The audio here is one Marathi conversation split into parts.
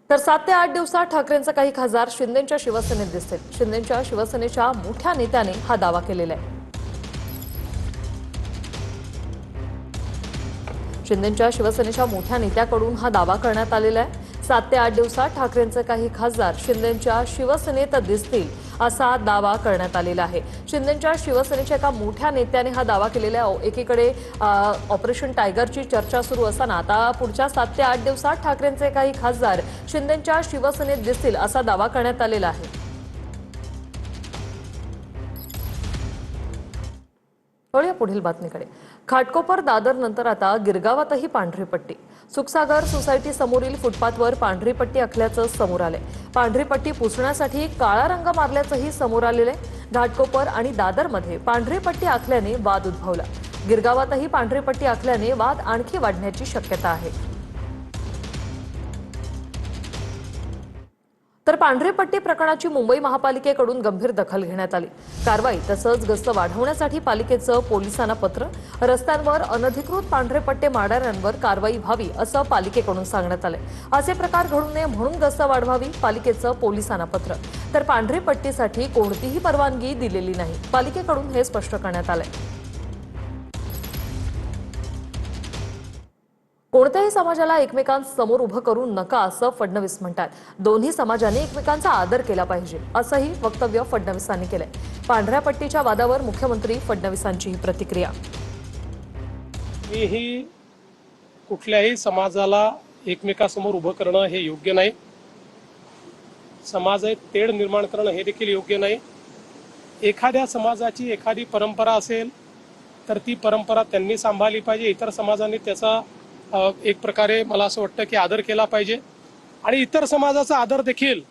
तर 7 ते 8 दिवसात ठाकरेंचे काही खासदार शिंदेच्या शिवसेनेत दिसतील. शिंदेच्या शिवसेनेच्या मोठ्या नेत्याने हा दावा केलेला आहे. शिंदेच्या शिवसेनेच्या मोठ्या नेत्याकडून हा दावा करण्यात आलेला आहे. 7 ते 8 दिवसात ठाकरेंचे काही खासदार शिंदेच्या शिवसेनेत दिसतील असा दावा करण्यात आलेला आहे. शिंदेच्या शिवसेनेच्या एका मोठ्या नेत्याने हा दावा केलेला आहे. एकीकडे ऑपरेशन टायगरची चर्चा सुरू असताना आता पुढच्या 7 ते 8 दिवसात ठाकरेंचे काही खासदार शिंदेच्या शिवसेनेत दिसतील असा दावा करण्यात आलेला आहे. वळूया पुढील बातमीकडे. घाटकोपर दादर नंतर आता गिरगावातही पांढरी पट्टी. सुखसागर सोसायटी समोरील फुटपाथवर पांढरी पट्टी आखल्याचं समोर आलंय. पांढरी पट्टी पुसण्यासाठी काळा रंग मारल्याचंही समोर आलेलं आहे. घाटकोपर आणि दादरमध्ये पांढरी पट्टी आखल्याने वाद उद्भवला. गिरगावातही पांढरी पट्टी आखल्याने वाद आणखी वाढण्याची शक्यता आहे. तर पांढरी पट्टी प्रकरणाची मुंबई महापालिकेकडून गंभीर दखल घेण्यात आली. कारवाई तसंच गस्त वाढवण्यासाठी पालिकेचं पोलिसांना पत्र. रस्त्यांवर अनधिकृत पांढरे पट्टे मारणाऱ्यांवर कारवाई व्हावी असं पालिकेकडून सांगण्यात आलंय. असे प्रकार घडू नये म्हणून गस्त वाढवावी, पालिकेचं पोलिसांना पत्र. तर पांढरी पट्टीसाठी कोणतीही परवानगी दिलेली नाही, पालिकेकडून हे स्पष्ट करण्यात आलंय. कोणत्याही समाजाला एकमेकांसमोर उभं करू नका असं फडणवीस म्हणतात. दोन्ही समाजांनी एकमेकांचा आदर केला पाहिजे असंही वक्तव्य फडणवीसांनी केलंय. पांढऱ्या पट्टीच्या वादावर मुख्यमंत्री फडणवीसांची प्रतिक्रिया. मीही कुठल्याही समाजाला एकमेकांसमोर उभं करणं हे योग्य नाही. समाजात तेढ निर्माण करणं हे देखील योग्य नाही. एखाद्या समाजाची एखादी परंपरा असेल तर ती परंपरा त्यांनी सांभाळली पाहिजे. इतर समाजांनी त्याचा एक प्रकारे मला असं वाटतं की आदर केला पाहिजे आणि इतर समाजाचा आदर देखील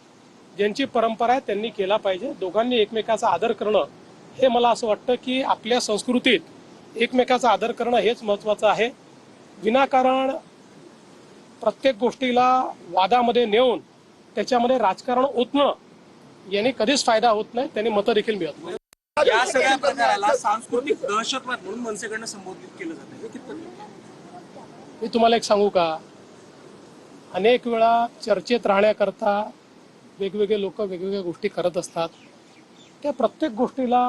ज्यांची परंपरा आहे त्यांनी केला पाहिजे. दोघांनी एकमेकाचा आदर करणं हे मला असं वाटतं की आपल्या संस्कृतीत एकमेकाचा आदर करणं हेच महत्त्वाचं आहे. विनाकारण प्रत्येक गोष्टीला वादामध्ये नेऊन त्याच्यामध्ये राजकारण ओतणं याने कधीच फायदा होत नाही, त्यांनी मतं देखील मिळत नाही. या सगळ्या प्रकाराला सांस्कृतिक दहशतवाद म्हणून मनसेकडनं संबोधित केलं जातं. मी तुम्हाला एक सांगू का, अनेक वेळा चर्चेत राहण्याकरता वेगवेगळे लोक वेगवेगळ्या गोष्टी करत असतात. त्या प्रत्येक गोष्टीला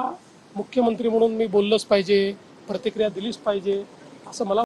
मुख्यमंत्री म्हणून मी बोललंच पाहिजे, प्रतिक्रिया दिलीच पाहिजे असं मला